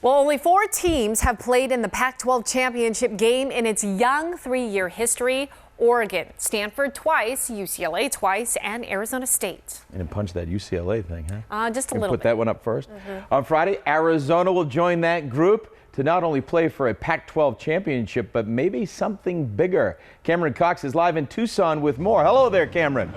Well, only 4 teams have played in the Pac-12 championship game in its young 3-year history. Oregon, Stanford twice, UCLA twice, and Arizona State. And punch that UCLA thing, huh? Just a little bit. Put that one up first. On Friday, Arizona will join that group to not only play for a Pac-12 championship, but maybe something bigger. Cameron Cox is live in Tucson with more. Hello there, Cameron.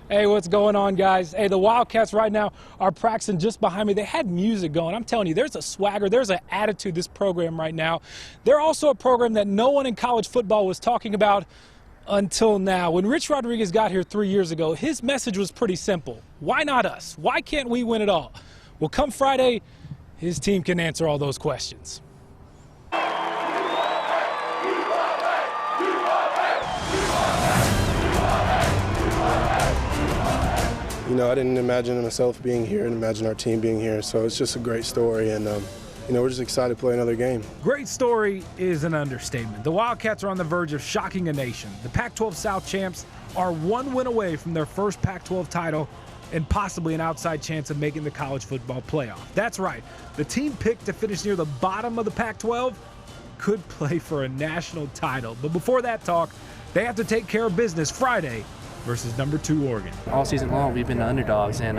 Hey, what's going on, guys? Hey, the Wildcats right now are practicing just behind me. They had music going. I'm telling you, there's a swagger, there's an attitude this program right now. They're also a program that no one in college football was talking about until now. When Rich Rodriguez got here 3 years ago, his message was pretty simple. Why not us? Why can't we win it all? Well, come Friday, his team can answer all those questions. You know, I didn't imagine myself being here and imagine our team being here, so it's just a great story, and you know, we're just excited to play another game. Great story is an understatement. The Wildcats are on the verge of shocking a nation. The Pac-12 South champs are 1 win away from their first Pac-12 title and possibly an outside chance of making the college football playoff. That's right. The team picked to finish near the bottom of the Pac-12 could play for a national title. But before that talk, they have to take care of business Friday versus number 2 Oregon. All season long, we've been the underdogs, and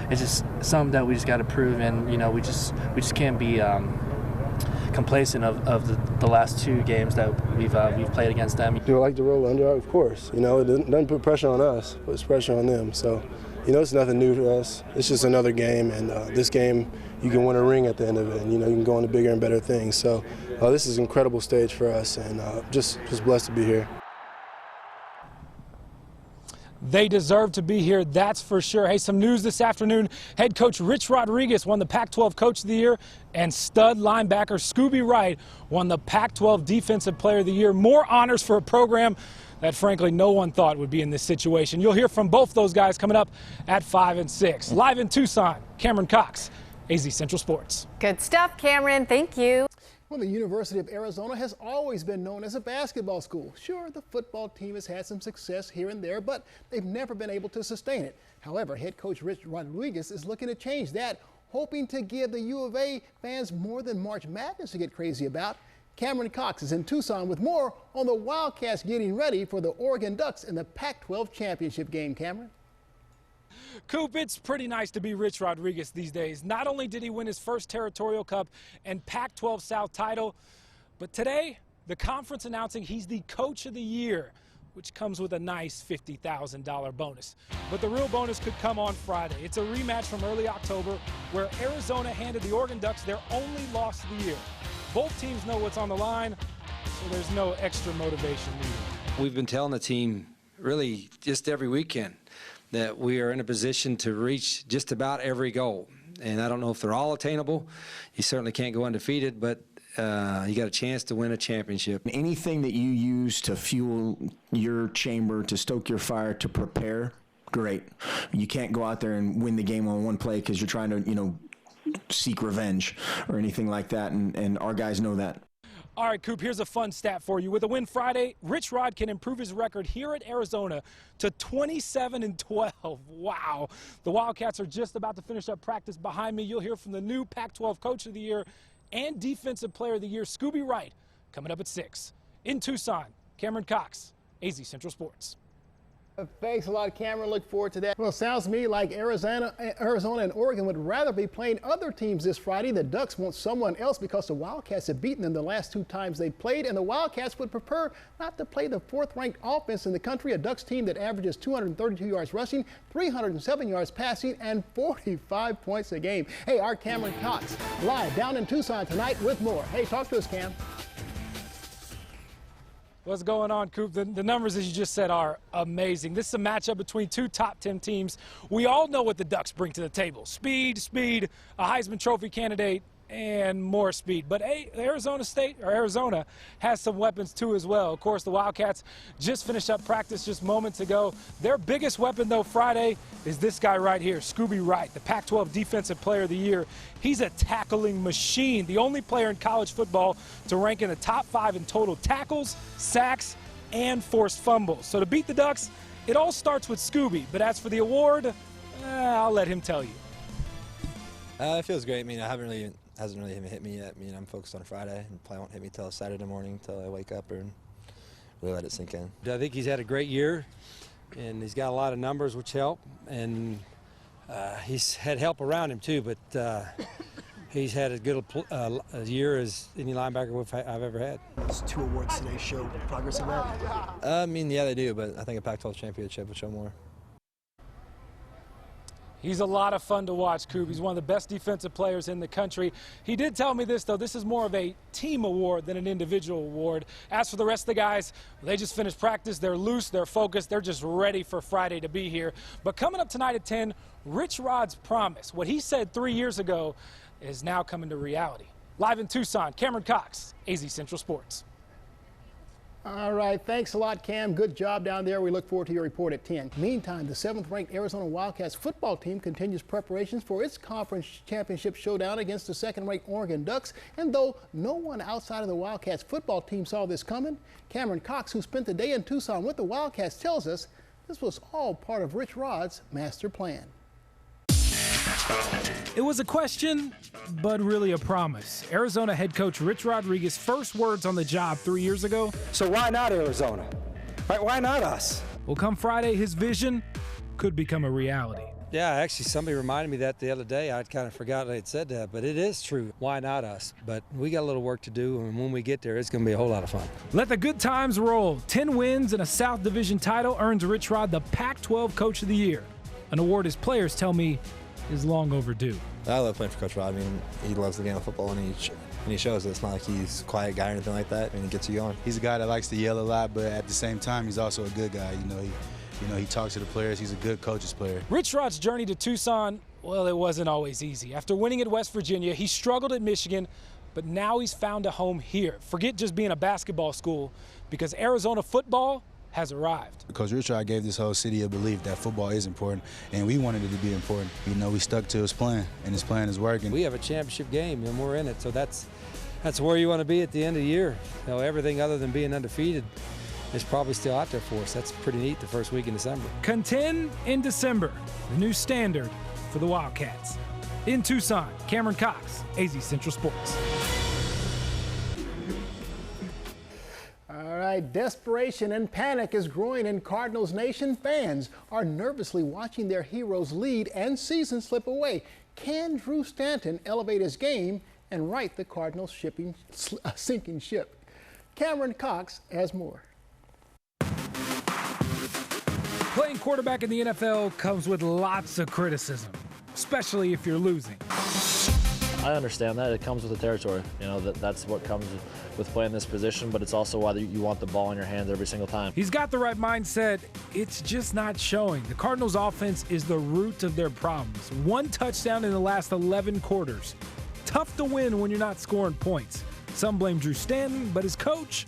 it's just something that we just got to prove. And you know, we just can't be complacent of the last 2 games that we've played against them. Do I like to roll underdog? Of course. You know, it doesn't put pressure on us, it puts pressure on them. So, you know, it's nothing new to us. It's just another game, and this game, you can win a ring at the end of it, and you know, you can go on to bigger and better things. So, this is an incredible stage for us, and just blessed to be here. They deserve to be here, that's for sure. Hey, some news this afternoon. Head coach Rich Rodriguez won the Pac-12 Coach of the Year, and stud linebacker Scooby Wright won the Pac-12 Defensive Player of the Year. More honors for a program that, frankly, no one thought would be in this situation. You'll hear from both those guys coming up at 5 and 6. Live in Tucson, Cameron Cox, AZ Central Sports. Good stuff, Cameron. Thank you. Well, the University of Arizona has always been known as a basketball school. Sure, the football team has had some success here and there, but they've never been able to sustain it. However, head coach Rich Rodriguez is looking to change that, hoping to give the U of A fans more than March Madness to get crazy about. Cameron Cox is in Tucson with more on the Wildcats getting ready for the Oregon Ducks in the Pac-12 championship game. Cameron? Coop, it's pretty nice to be Rich Rodriguez these days. Not only did he win his first Territorial Cup and Pac-12 South title, but today, the conference announcing he's the Coach of the Year, which comes with a nice $50,000 bonus. But the real bonus could come on Friday. It's a rematch from early October where Arizona handed the Oregon Ducks their only loss of the year. Both teams know what's on the line, so there's no extra motivation needed. We've been telling the team really just every weekend that we are in a position to reach just about every goal. And I don't know if they're all attainable. You certainly can't go undefeated, but you got a chance to win a championship. Anything that you use to fuel your chamber, to stoke your fire, to prepare, great. You can't go out there and win the game on one play because you're trying to, you know, seek revenge or anything like that, and our guys know that. All right, Coop, here's a fun stat for you. With a win Friday, Rich Rod can improve his record here at Arizona to 27-12. Wow. The Wildcats are just about to finish up practice behind me. You'll hear from the new Pac-12 Coach of the Year and Defensive Player of the Year, Scooby Wright, coming up at 6. In Tucson, Cameron Cox, AZ Central Sports. Thanks a lot, Cameron. Look forward to that. Well, it sounds to me like Arizona and Oregon would rather be playing other teams this Friday. The Ducks want someone else because the Wildcats have beaten them the last 2 times they played, and the Wildcats would prefer not to play the 4th-ranked offense in the country, a Ducks team that averages 232 yards rushing, 307 yards passing, and 45 points a game. Hey, our Cameron Cox, live down in Tucson tonight with more. Hey, talk to us, Cam. What's going on, Coop? The numbers, as you just said, are amazing. This is a matchup between 2 top 10 teams. We all know what the Ducks bring to the table. Speed, a Heisman Trophy candidate, and more speed. But hey, Arizona has some weapons too as well. Of course, the Wildcats just finished up practice just moments ago. Their biggest weapon, though, Friday is this guy right here, Scooby Wright, the Pac-12 Defensive Player of the Year. He's a tackling machine, the only player in college football to rank in the top 5 in total tackles, sacks, and forced fumbles. So to beat the Ducks, it all starts with Scooby. But as for the award, I'll let him tell you. It feels great. I mean, hasn't really even hit me yet. I mean, I'm focused on Friday, and probably won't hit me till Saturday morning until I wake up and really let it sink in. I think he's had a great year, and he's got a lot of numbers which help, and he's had help around him too, but he's had as good a year as any linebacker I've ever had. Those 2 awards today show progress in that? I mean, yeah, they do, but I think a Pac-12 championship would show more. He's a lot of fun to watch, Coop. He's one of the best defensive players in the country. He did tell me this, though. This is more of a team award than an individual award. As for the rest of the guys, they just finished practice. They're loose. They're focused. They're just ready for Friday to be here. But coming up tonight at 10, Rich Rod's promise, what he said 3 years ago, is now coming to reality. Live in Tucson, Cameron Cox, AZ Central Sports. All right, thanks a lot, Cam. Good job down there. We look forward to your report at 10. Meantime, the 7th-ranked Arizona Wildcats football team continues preparations for its conference championship showdown against the 2nd-ranked Oregon Ducks. And though no one outside of the Wildcats football team saw this coming, Cameron Cox, who spent the day in Tucson with the Wildcats, tells us this was all part of Rich Rod's master plan. It was a question, but really a promise. Arizona head coach Rich Rodriguez's first words on the job 3 years ago. So why not Arizona? Right? Why not us? Well, come Friday, his vision could become a reality. Yeah, actually, somebody reminded me that the other day. I'd kind of forgot I had said that, but it is true. Why not us? But we got a little work to do, and when we get there, it's going to be a whole lot of fun. Let the good times roll. 10 wins and a South Division title earns Rich Rod the Pac-12 Coach of the Year, an award his players tell me is long overdue. I love playing for Coach Rod. I mean, he loves the game of football, and he shows it. It's not like he's a quiet guy or anything like that, and he gets you going. He's a guy that likes to yell a lot, but at the same time, he's also a good guy. He talks to the players. He's a good coach's player. Rich Rod's journey to Tucson, well, it wasn't always easy. After winning at West Virginia, he struggled at Michigan, but now he's found a home here. Forget just being a basketball school, because Arizona football has arrived. Coach Rich Rod gave this whole city a belief that football is important, and we wanted it to be important. We stuck to his plan, and his plan is working. We have a championship game, and we're in it, so that's where you want to be at the end of the year. Everything other than being undefeated is probably still out there for us. That's pretty neat the first week in December. Contend in December, the new standard for the Wildcats. In Tucson, Cameron Cox, AZ Central Sports. All right, desperation and panic is growing in Cardinals Nation. Fans are nervously watching their heroes lead and season slip away. Can Drew Stanton elevate his game and right the Cardinals' sinking ship? Cameron Cox has more. Playing quarterback in the NFL comes with lots of criticism, especially if you're losing. I understand that. It comes with the territory. That's what comes with playing this position, but it's also why you want the ball in your hands every single time. He's got the right mindset. It's just not showing. The Cardinals' offense is the root of their problems. 1 touchdown in the last 11 quarters. Tough to win when you're not scoring points. Some blame Drew Stanton, but his coach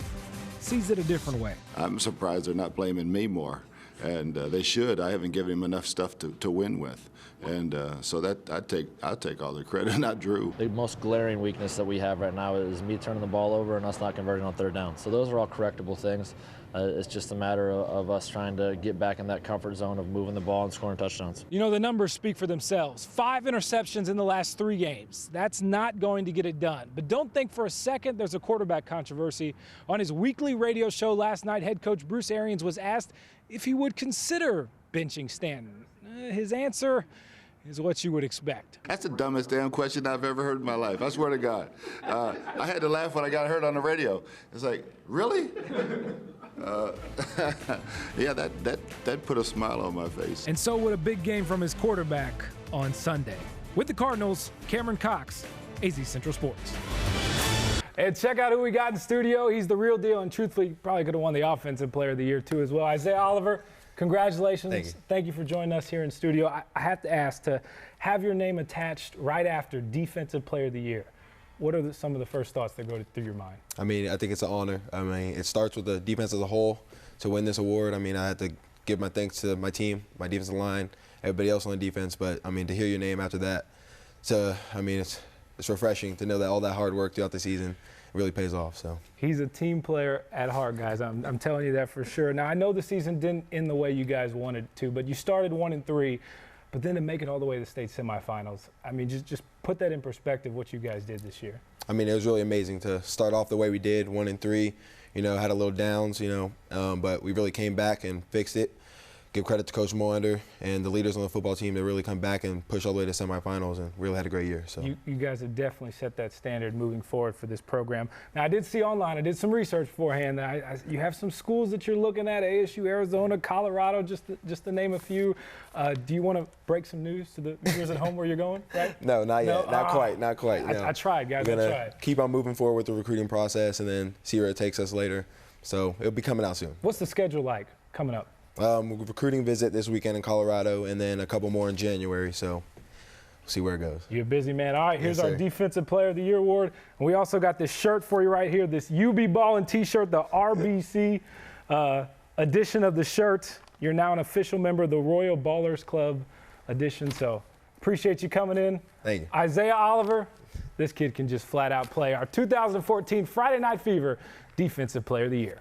sees it a different way. I'm surprised they're not blaming me more. And they should. I haven't given him enough stuff to win with. And so that I'll take all the credit, not Drew. The most glaring weakness that we have right now is me turning the ball over and us not converting on 3rd down. So those are all correctable things. It's just a matter of us trying to get back in that comfort zone of moving the ball and scoring touchdowns. The numbers speak for themselves. 5 interceptions in the last 3 games. That's not going to get it done. But don't think for a second there's a quarterback controversy. On his weekly radio show last night, head coach Bruce Arians was asked if he would consider benching Stanton. His answer is what you would expect. That's the dumbest damn question I've ever heard in my life. I swear to God. I had to laugh when I got heard on the radio. It's like, really? Yeah, that put a smile on my face. And so would a big game from his quarterback on Sunday. With the Cardinals, Cameron Cox, AZ Central Sports. And check out who we got in studio. He's the real deal, and truthfully, probably could have won the Offensive Player of the Year, too, as well. Isaiah Oliver, congratulations. Thank you for joining us here in studio. I have to ask, to have your name attached right after Defensive Player of the Year, what are some of the first thoughts that go through your mind? I think it's an honor. It starts with the defense as a whole. To win this award, I had to give my thanks to my team, my defensive line, everybody else on the defense. But, to hear your name after that, it's refreshing to know that all that hard work throughout the season really pays off. So he's a team player at heart, guys. I'm telling you that for sure. Now, I know the season didn't end the way you guys wanted it to, but you started 1-3. but then to make it all the way to the state semifinals. I mean, just put that in perspective, what you guys did this year. I mean, it was really amazing to start off the way we did, 1-3. You know, had a little downs, you know, but we really came back and fixed it. Give credit to Coach Molander and the leaders on the football team that really come back and push all the way to semifinals and really had a great year. So you guys have definitely set that standard moving forward for this program. Now, I did see online, I did some research beforehand. You have some schools that you're looking at: ASU, Arizona, Colorado, just to name a few. Do you want to break some news to the viewers at home where you're going? Right? No, not yet. Not quite. Not quite. No. I tried, guys. We're I gonna tried. keep on moving forward with the recruiting process and then see where it takes us later. So it'll be coming out soon. What's the schedule like coming up? Recruiting visit this weekend in Colorado, and then a couple more in January. So we'll see where it goes. You're a busy man. All right, here's Yes, our sir. Defensive Player of the Year award. And we also got this shirt for you right here, this UB Ballin T-shirt, the RBC edition of the shirt. You're now an official member of the Royal Ballers Club edition. So appreciate you coming in. Thank you. Isaiah Oliver, this kid can just flat out play. Our 2014 Friday Night Fever Defensive Player of the Year.